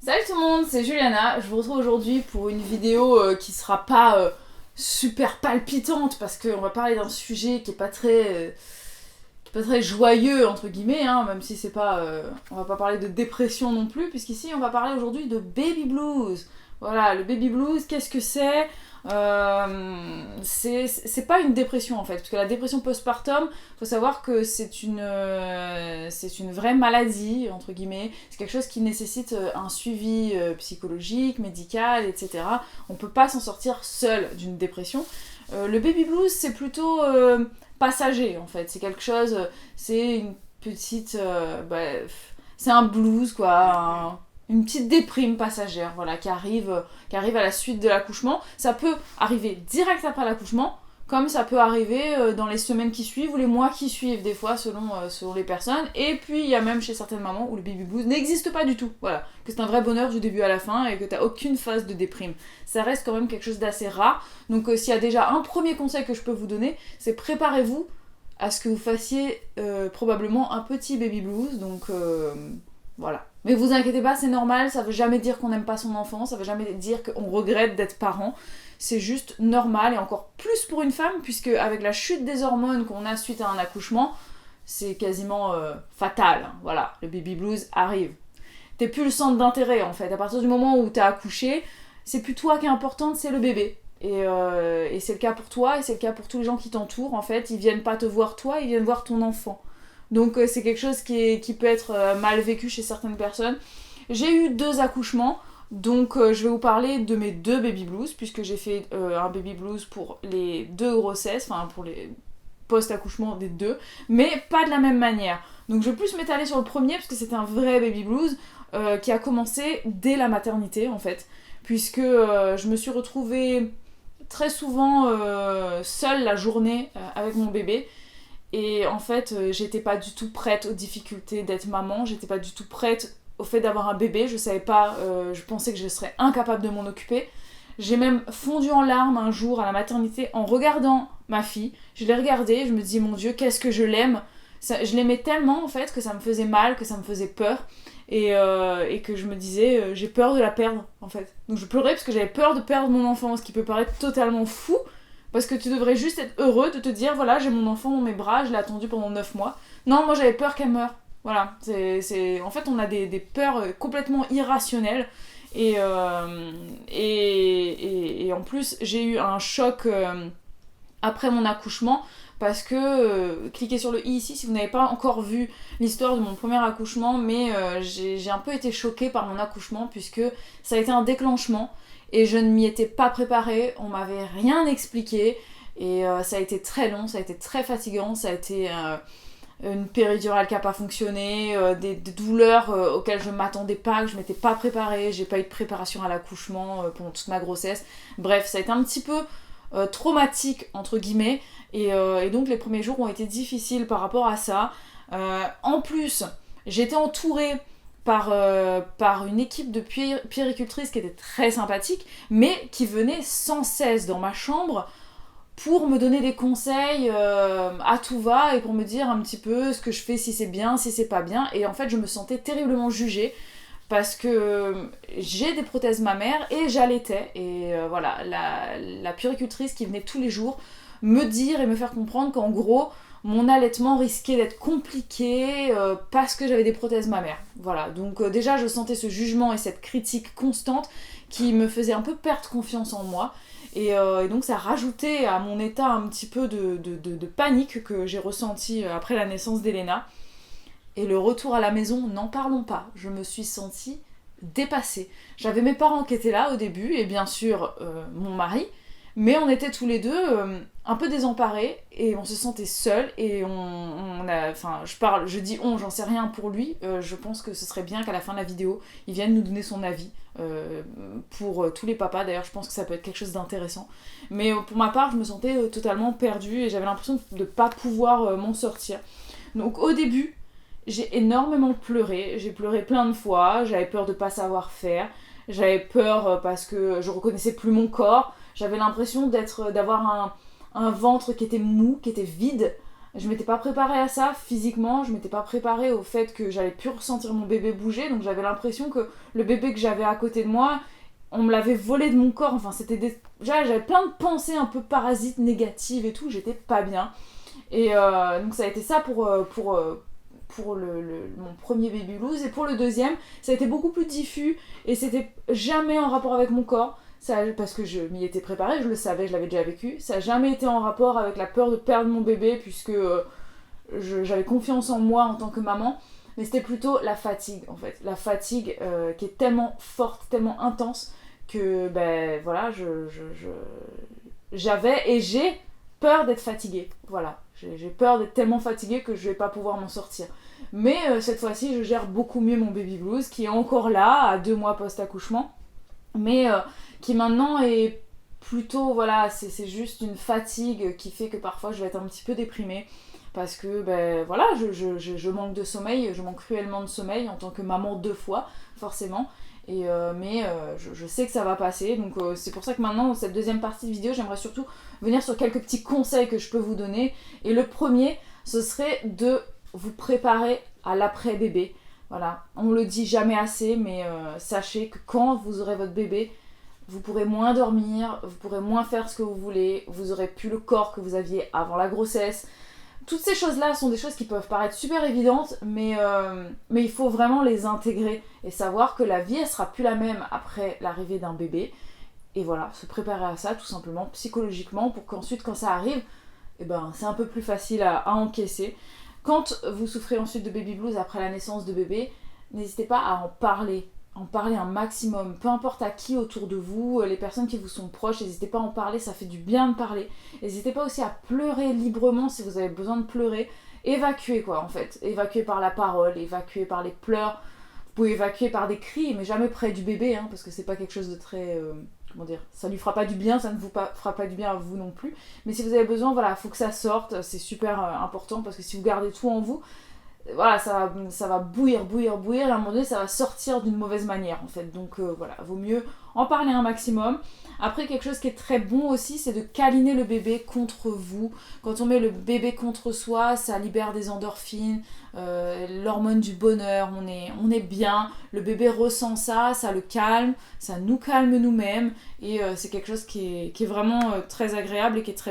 Salut tout le monde, c'est Juliana. Je vous retrouve aujourd'hui pour une vidéo qui sera pas super palpitante parce qu'on va parler d'un sujet qui est pas très joyeux entre guillemets, hein, même si c'est pas, on va pas parler de dépression non plus, puisqu'ici on va parler aujourd'hui de baby blues. Voilà, le baby blues, qu'est-ce que c'est? C'est pas une dépression en fait, parce que la dépression postpartum, faut savoir que c'est une vraie maladie, entre guillemets, c'est quelque chose qui nécessite un suivi psychologique, médical, etc. On peut pas s'en sortir seul d'une dépression. Le baby blues, c'est plutôt passager en fait, c'est quelque chose, c'est une petite. C'est un blues quoi, une petite déprime passagère, voilà, qui arrive à la suite de l'accouchement. Ça peut arriver direct après l'accouchement, comme ça peut arriver dans les semaines qui suivent ou les mois qui suivent, des fois, selon les personnes. Et puis, il y a même chez certaines mamans où le baby blues n'existe pas du tout, voilà, que c'est un vrai bonheur du début à la fin et que t'as aucune phase de déprime. Ça reste quand même quelque chose d'assez rare. Donc, s'il y a déjà un premier conseil que je peux vous donner, c'est préparez-vous à ce que vous fassiez probablement un petit baby blues, donc voilà. Mais vous inquiétez pas, c'est normal, ça veut jamais dire qu'on n'aime pas son enfant, ça veut jamais dire qu'on regrette d'être parent. C'est juste normal, et encore plus pour une femme, puisque avec la chute des hormones qu'on a suite à un accouchement, c'est quasiment fatal. Voilà, le baby blues arrive. T'es plus le centre d'intérêt en fait. À partir du moment où t'as accouché, c'est plus toi qui est importante, c'est le bébé. Et c'est le cas pour toi, et c'est le cas pour tous les gens qui t'entourent en fait. Ils viennent pas te voir toi, ils viennent voir ton enfant. Donc c'est quelque chose qui peut être mal vécu chez certaines personnes. J'ai eu 2 accouchements, donc je vais vous parler de mes 2 baby blues, puisque j'ai fait un baby blues pour les 2 grossesses, enfin pour les post-accouchement des 2, mais pas de la même manière. Donc je vais plus m'étaler sur le premier, parce que c'était un vrai baby blues qui a commencé dès la maternité en fait, puisque je me suis retrouvée très souvent seule la journée avec mon bébé. Et en fait, j'étais pas du tout prête aux difficultés d'être maman, j'étais pas du tout prête au fait d'avoir un bébé, je savais pas, je pensais que je serais incapable de m'en occuper. J'ai même fondu en larmes un jour à la maternité en regardant ma fille. Je l'ai regardée, je me dis mon Dieu, qu'est-ce que je l'aime. Je l'aimais tellement en fait que ça me faisait mal, que ça me faisait peur. Et que je me disais, j'ai peur de la perdre en fait. Donc je pleurais parce que j'avais peur de perdre mon enfant, ce qui peut paraître totalement fou. Parce que tu devrais juste être heureux de te dire, voilà, j'ai mon enfant dans mes bras, je l'ai attendu pendant 9 mois. Non, moi j'avais peur qu'elle meure. Voilà, En fait, on a des peurs complètement irrationnelles. Et en plus, j'ai eu un choc après mon accouchement. Parce que, cliquez sur le i ici si vous n'avez pas encore vu l'histoire de mon premier accouchement. Mais j'ai un peu été choquée par mon accouchement, puisque ça a été un déclenchement. Et je ne m'y étais pas préparée, on m'avait rien expliqué, et ça a été très long, ça a été très fatigant, ça a été une péridurale qui n'a pas fonctionné, des douleurs auxquelles je ne m'attendais pas, que je ne m'étais pas préparée, j'ai pas eu de préparation à l'accouchement pendant toute ma grossesse. Bref, ça a été un petit peu traumatique, entre guillemets, et donc les premiers jours ont été difficiles par rapport à ça. En plus, j'étais entourée par une équipe de puéricultrices qui était très sympathique, mais qui venait sans cesse dans ma chambre pour me donner des conseils à tout va et pour me dire un petit peu ce que je fais, si c'est bien, si c'est pas bien. Et en fait, je me sentais terriblement jugée parce que j'ai des prothèses mammaires et j'allaitais. Et voilà, la puéricultrice qui venait tous les jours me dire et me faire comprendre qu'en gros, mon allaitement risquait d'être compliqué parce que j'avais des prothèses mammaires. Voilà, donc déjà je sentais ce jugement et cette critique constante qui me faisait un peu perdre confiance en moi. Et donc ça rajoutait à mon état un petit peu de panique que j'ai ressenti après la naissance d'Elena. Et le retour à la maison, n'en parlons pas. Je me suis sentie dépassée. J'avais mes parents qui étaient là au début, et bien sûr mon mari, mais on était tous les deux un peu désemparés et on se sentait seuls et on a, enfin je dis on, j'en sais rien pour lui, je pense que ce serait bien qu'à la fin de la vidéo il vienne nous donner son avis pour tous les papas. D'ailleurs je pense que ça peut être quelque chose d'intéressant, mais pour ma part je me sentais totalement perdue et j'avais l'impression de ne pas pouvoir m'en sortir. Donc au début j'ai énormément pleuré, j'ai pleuré plein de fois, j'avais peur de pas savoir faire, j'avais peur parce que je reconnaissais plus mon corps. J'avais l'impression d'avoir un ventre qui était mou, qui était vide, Je m'étais pas préparée à ça physiquement, je m'étais pas préparée au fait que j'allais plus ressentir mon bébé bouger, donc j'avais l'impression que le bébé que j'avais à côté de moi, on me l'avait volé de mon corps, enfin c'était j'avais plein de pensées un peu parasites, négatives et tout, j'étais pas bien. Et donc ça a été ça pour mon premier baby blues. Et pour le deuxième, ça a été beaucoup plus diffus et c'était jamais en rapport avec mon corps. Ça, parce que je m'y étais préparée, je le savais, je l'avais déjà vécu. Ça n'a jamais été en rapport avec la peur de perdre mon bébé puisque j'avais confiance en moi en tant que maman. Mais c'était plutôt la fatigue en fait. La fatigue qui est tellement forte, tellement intense que ben voilà, j'avais et j'ai peur d'être fatiguée. Voilà, j'ai peur d'être tellement fatiguée que je vais pas pouvoir m'en sortir. Mais cette fois-ci, je gère beaucoup mieux mon baby blues qui est encore là à 2 mois post-accouchement. Mais qui maintenant est plutôt, voilà, c'est juste une fatigue qui fait que parfois je vais être un petit peu déprimée parce que, ben voilà, je manque de sommeil, je manque cruellement de sommeil en tant que maman 2 fois, forcément. Mais je sais que ça va passer, donc c'est pour ça que maintenant, dans cette deuxième partie de vidéo, j'aimerais surtout venir sur quelques petits conseils que je peux vous donner. Et le premier, ce serait de vous préparer à l'après-bébé. Voilà, on le dit jamais assez, mais sachez que quand vous aurez votre bébé, vous pourrez moins dormir, vous pourrez moins faire ce que vous voulez, vous aurez plus le corps que vous aviez avant la grossesse. Toutes ces choses-là sont des choses qui peuvent paraître super évidentes, mais il faut vraiment les intégrer et savoir que la vie, elle sera plus la même après l'arrivée d'un bébé. Et voilà, se préparer à ça tout simplement, psychologiquement, pour qu'ensuite, quand ça arrive, eh ben, c'est un peu plus facile à encaisser. Quand vous souffrez ensuite de baby blues après la naissance de bébé, n'hésitez pas à en parler un maximum, peu importe à qui autour de vous, les personnes qui vous sont proches, n'hésitez pas à en parler, ça fait du bien de parler. N'hésitez pas aussi à pleurer librement si vous avez besoin de pleurer, évacuer quoi en fait, évacuer par la parole, évacuer par les pleurs, vous pouvez évacuer par des cris, mais jamais près du bébé, hein, parce que c'est pas quelque chose de très... comment dire, ça lui fera pas du bien, ça ne vous fera pas du bien à vous non plus, mais si vous avez besoin, voilà, faut que ça sorte, c'est super important, parce que si vous gardez tout en vous, voilà, ça va bouillir, et à un moment donné, ça va sortir d'une mauvaise manière, en fait. Donc voilà, vaut mieux en parler un maximum. Après, quelque chose qui est très bon aussi, c'est de câliner le bébé contre vous. Quand on met le bébé contre soi, ça libère des endorphines, l'hormone du bonheur, on est bien. Le bébé ressent ça, ça le calme, ça nous calme nous-mêmes. Et c'est quelque chose qui est vraiment très agréable et qui est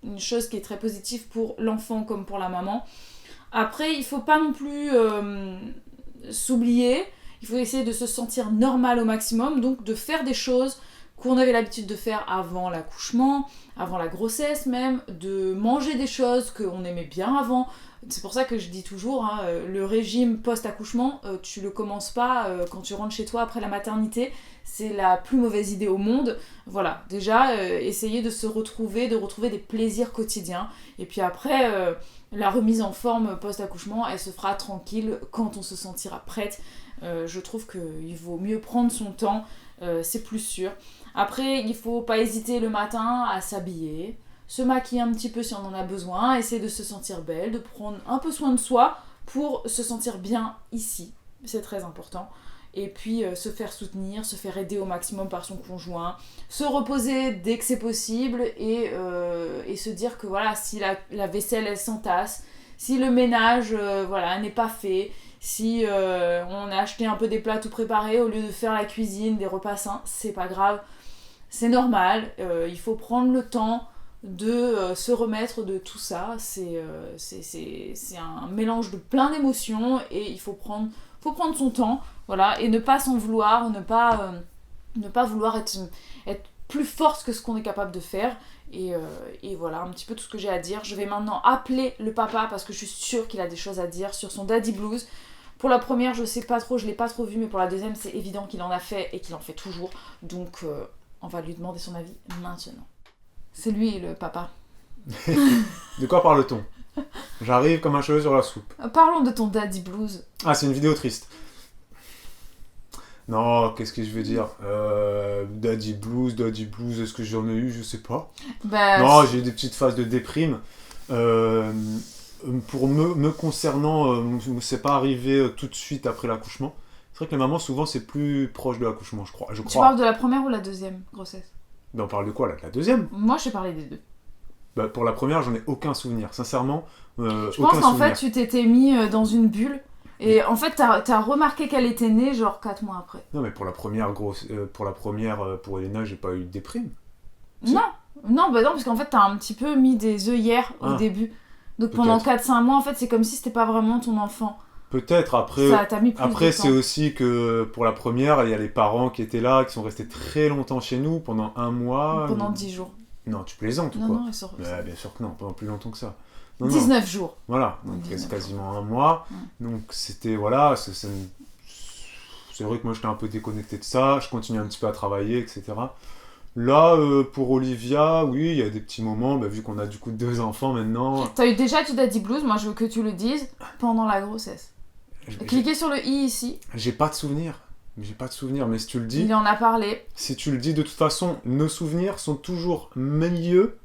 une chose qui est très positive pour l'enfant comme pour la maman. Après, il faut pas non plus s'oublier, il faut essayer de se sentir normal au maximum, donc de faire des choses qu'on avait l'habitude de faire avant l'accouchement, avant la grossesse même, de manger des choses qu'on aimait bien avant. C'est pour ça que je dis toujours, hein, le régime post-accouchement, tu le commences pas quand tu rentres chez toi après la maternité, c'est la plus mauvaise idée au monde. Voilà, déjà, essayer de retrouver des plaisirs quotidiens. Et puis après, la remise en forme post-accouchement, elle se fera tranquille quand on se sentira prête. Je trouve qu'il vaut mieux prendre son temps, c'est plus sûr. Après, il faut pas hésiter le matin à s'habiller, se maquiller un petit peu si on en a besoin, essayer de se sentir belle, de prendre un peu soin de soi pour se sentir bien ici. C'est très important. Et puis se faire soutenir, se faire aider au maximum par son conjoint, se reposer dès que c'est possible et se dire que voilà, si la vaisselle elle s'entasse, si le ménage voilà, n'est pas fait, si on a acheté un peu des plats tout préparés au lieu de faire la cuisine, des repas sains, c'est pas grave, c'est normal, il faut prendre le temps de se remettre de tout ça, c'est un mélange de plein d'émotions et il faut prendre son temps, voilà, et ne pas s'en vouloir, ne pas vouloir être plus forte que ce qu'on est capable de faire. Et voilà un petit peu tout ce que j'ai à dire. Je vais maintenant appeler le papa parce que je suis sûre qu'il a des choses à dire sur son daddy blues. Pour la première, je sais pas trop, je l'ai pas trop vu, mais pour la deuxième, c'est évident qu'il en a fait et qu'il en fait toujours. Donc on va lui demander son avis maintenant. C'est lui le papa. De quoi parle-t-on ? J'arrive comme un cheveu sur la soupe. Parlons de ton daddy blues. Ah, c'est une vidéo triste. Non, qu'est-ce que je veux dire ? Daddy blues, est-ce que j'en ai eu ? Je sais pas. Non, j'ai eu des petites phases de déprime. Pour me concernant, c'est pas arrivé tout de suite après l'accouchement. C'est vrai que les mamans, souvent, c'est plus proche de l'accouchement, je crois. Tu parles de la première ou la deuxième grossesse ? Ben, on parle de quoi, là ? De la deuxième ? Moi, je t'ai parlé des deux. pour la première, j'en ai aucun souvenir. Sincèrement, je pense qu'en fait, tu t'étais mis dans une bulle. Et en fait, t'as remarqué qu'elle était née genre 4 mois après. Non, mais pour Elena, j'ai pas eu de déprime. Non, parce qu'en fait, t'as un petit peu mis des œillères au début. Donc pendant 4-5 mois, en fait, c'est comme si c'était pas vraiment ton enfant. Peut-être, après, ça t'a mis plus après de c'est aussi que pour la première, il y a les parents qui étaient là, qui sont restés très longtemps chez nous, pendant 1 mois. Pendant 10 jours. Non, tu plaisantes ou quoi? Non, ils sont restés. Bien sûr que non, pendant plus longtemps que ça. 19 jours. Voilà, donc c'est quasiment 1 mois. Donc c'était, voilà, c'est vrai que moi j'étais un peu déconnecté de ça, je continuais un petit peu à travailler, etc. Là, pour Olivia, oui, il y a des petits moments, vu qu'on a du coup 2 enfants maintenant. T'as eu déjà du daddy blues, moi je veux que tu le dises, pendant la grossesse. Cliquez sur le i ici. J'ai pas de souvenir, mais si tu le dis... Il en a parlé. Si tu le dis, de toute façon, nos souvenirs sont toujours mieux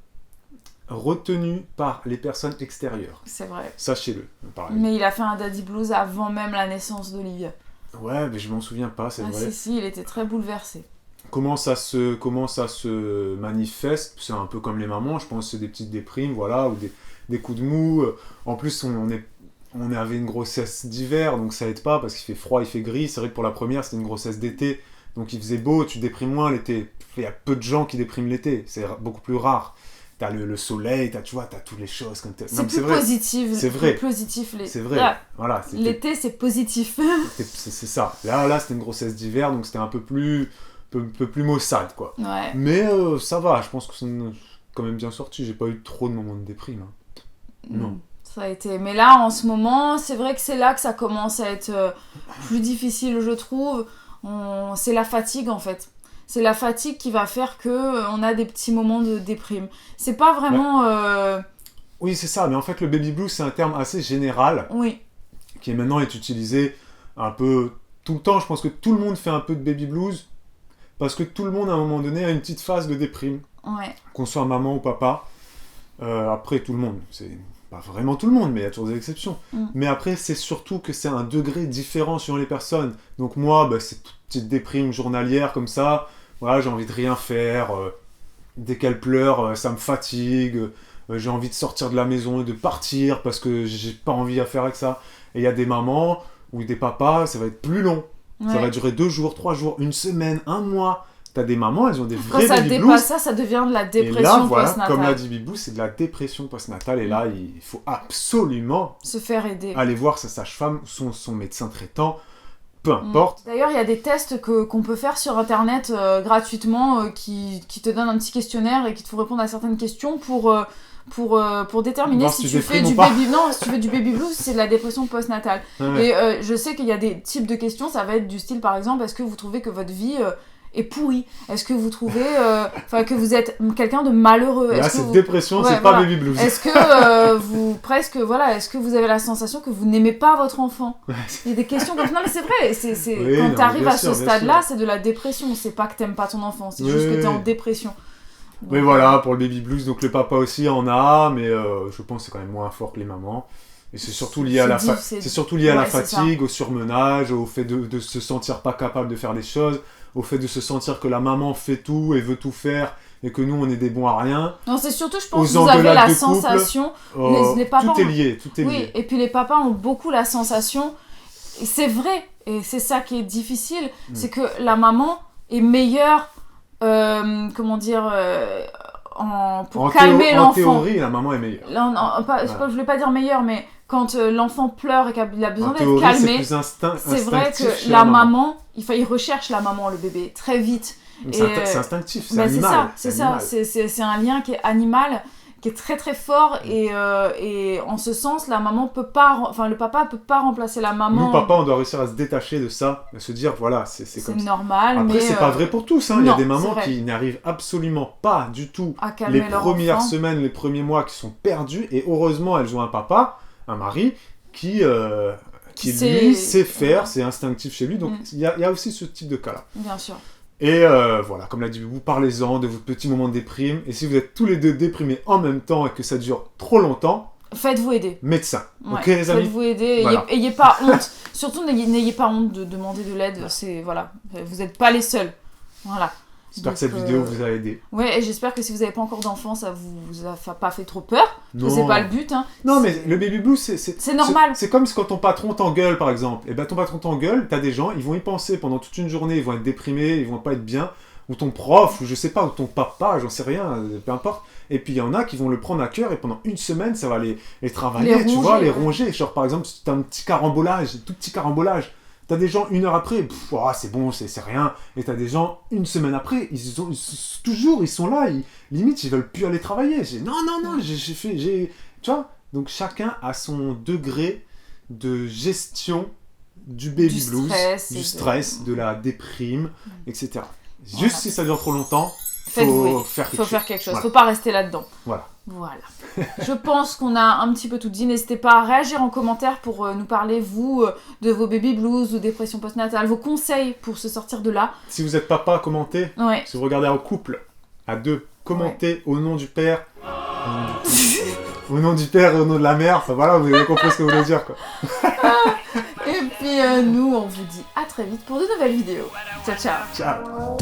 retenus par les personnes extérieures. C'est vrai. Sachez-le. Mais il a fait un daddy blues avant même la naissance d'Olivia. Ouais, mais je m'en souviens pas, c'est vrai. Si, il était très bouleversé. Comment ça se manifeste? C'est un peu comme les mamans, je pense que c'est des petites déprimes, voilà, ou des coups de mou. En plus, on avait une grossesse d'hiver, donc ça aide pas, parce qu'il fait froid, il fait gris. C'est vrai que pour la première, c'était une grossesse d'été, donc il faisait beau, tu déprimes moins l'été. Il y a peu de gens qui dépriment l'été, c'est beaucoup plus rare. T'as le soleil, t'as toutes les choses comme ça. C'est plus positif. C'est vrai. Positif, c'est vrai. Voilà, l'été, c'est positif. c'est ça. Là, c'était une grossesse d'hiver, donc c'était un peu plus maussade, quoi. Ouais. Mais ça va, je pense que c'est quand même bien sorti. J'ai pas eu trop de moments de déprime. Non. Ça a été... Mais là, en ce moment, c'est vrai que c'est là que ça commence à être plus difficile, je trouve. C'est la fatigue, en fait. C'est la fatigue qui va faire qu'on a des petits moments de déprime. C'est pas vraiment... Oui, c'est ça. Mais en fait, le baby blues, c'est un terme assez général. Oui. Qui maintenant est utilisé un peu tout le temps. Je pense que tout le monde fait un peu de baby blues. Parce que tout le monde, à un moment donné, a une petite phase de déprime. Ouais. Qu'on soit maman ou papa. Après, tout le monde. C'est pas vraiment tout le monde, mais il y a toujours des exceptions. Mais après, c'est surtout que c'est un degré différent selon les personnes. Donc moi, c'est toute petite déprime journalière comme ça. Voilà, j'ai envie de rien faire. Dès qu'elle pleure, ça me fatigue. J'ai envie de sortir de la maison et de partir parce que j'ai pas envie à faire avec ça. Et il y a des mamans ou des papas, ça va être plus long. Ouais. Ça va durer 2 jours, 3 jours, 1 semaine, 1 mois. T'as des mamans, elles ont des vrais baby blues. Quand ça devient de la dépression postnatale. Comme l'a dit Bibou, c'est de la dépression postnatale. Et là, il faut absolument se faire aider. Aller voir sa sage-femme ou son médecin traitant, peu importe. D'ailleurs, il y a des tests qu'on peut faire sur Internet gratuitement qui te donnent un petit questionnaire et qui te font répondre à certaines questions pour déterminer si tu fais du baby... Non, si tu fais du baby blues, c'est de la dépression postnatale. Ouais. Et je sais qu'il y a des types de questions, ça va être du style, par exemple, est-ce que vous trouvez que votre vie est pourrie? Est-ce que vous trouvez que vous êtes quelqu'un de malheureux? Là, c'est dépression, c'est pas baby blues. Est-ce que est-ce que vous avez la sensation que vous n'aimez pas votre enfant? Il y a des questions comme ça. Non, mais c'est vrai, oui, quand t'arrives à ce stade-là, c'est de la dépression. C'est pas que t'aimes pas ton enfant, c'est juste que t'es en dépression. Donc, mais voilà, pour le baby blues, donc le papa aussi en a, mais je pense que c'est quand même moins fort que les mamans. Et c'est surtout lié à la fatigue, au surmenage, au fait de se sentir pas capable de faire des choses, au fait de se sentir que la maman fait tout et veut tout faire, et que nous, on est des bons à rien. Non, c'est surtout, je pense que vous avez la sensation... les papas tout est lié, Oui, et puis les papas ont beaucoup la sensation... Et c'est vrai, et c'est ça qui est difficile, c'est que la maman est meilleure... pour calmer l'enfant. En théorie, la maman est meilleure. Je voulais pas dire meilleure, mais quand l'enfant pleure et qu'il a besoin d'être calmé, c'est vrai que la maman, il recherche la maman, le bébé, très vite. C'est instinctif, c'est animal. C'est ça, c'est un lien qui est animal, qui est très très fort, et en ce sens, le papa peut pas remplacer la maman. Nous, papa, on doit réussir à se détacher de ça, à se dire, voilà, c'est comme ça. Normal, Après, c'est pas vrai pour tous, hein. Il y a des mamans qui n'arrivent absolument pas du tout à calmer les premières semaines, les premiers mois qui sont perdus, et heureusement, elles ont un papa, un mari, qui lui sait faire, c'est instinctif chez lui, donc il y a aussi ce type de cas-là. Bien sûr. Et voilà, comme l'a dit Bibou, parlez-en de vos petits moments de déprime. Et si vous êtes tous les deux déprimés en même temps et que ça dure trop longtemps, faites-vous aider. Médecin. Ouais, ok les amis. Faites-vous aider. Voilà. Ayez pas honte. Surtout n'ayez pas honte de demander de l'aide. Voilà. Vous n'êtes pas les seuls. Voilà. J'espère que cette vidéo vous a aidé. Ouais, et j'espère que si vous n'avez pas encore d'enfant, ça vous a pas fait trop peur. Parce que c'est pas le but. Hein. Non, mais le baby blues, c'est normal. C'est comme quand ton patron t'engueule, par exemple. Et ben ton patron t'engueule, t'as des gens, ils vont y penser pendant toute une journée, ils vont être déprimés, ils vont pas être bien. Ou ton prof, ou je sais pas, ou ton papa, j'en sais rien, peu importe. Et puis il y en a qui vont le prendre à cœur et pendant une semaine, ça va les travailler, tu vois, les ronger. Genre par exemple, si t'as un petit carambolage, tout petit carambolage. T'as des gens une heure après, c'est bon, c'est rien. Et t'as des gens une semaine après, ils sont là, limite ils veulent plus aller travailler. Non, tu vois. Donc chacun a son degré de gestion du baby blues, du stress, de la déprime, etc. Juste si ça dure trop longtemps, faut faire quelque chose. Voilà. Faut pas rester là-dedans. Voilà. Je pense qu'on a un petit peu tout dit. N'hésitez pas à réagir en commentaire pour nous parler, vous, de vos baby blues ou dépression postnatale, vos conseils pour se sortir de là. Si vous êtes papa, commentez. Ouais. Si vous regardez en couple, à deux, commentez au nom du père. Au nom du père et au nom de la mère. Enfin voilà, vous avez compris ce que vous voulez dire, quoi. Et puis nous, on vous dit à très vite pour de nouvelles vidéos. Ciao, ciao. Ciao.